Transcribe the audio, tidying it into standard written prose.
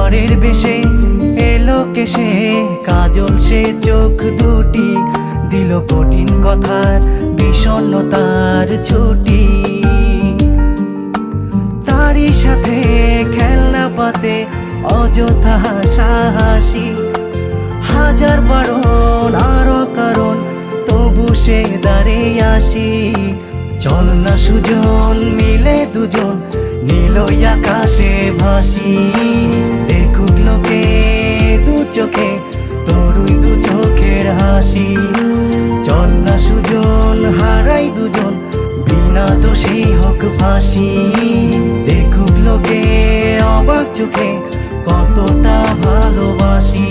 পরের বেশে এলো কেসে কাজল সে চোখ দুটি দিল কঠিন কথার বিষণ্ণতার ছুটি। তারই সাথে খেলনা পাতে অযথা হাসাহাসি, হাজার বারণ আরো কারণ তবু সে দাঁড়িয়ে আসি। চল না সুজন মিলে দুজন নীলই আকাশে ভাসি, দেখুক লোকে দু চোখে তোরই দু চোখের হাসি। চল না সুজন হারাই দুজন বিনা দোষেই হোক ফাঁসি, দেখুক লোকে অবাক চোখে কতটা ভালোবাসি।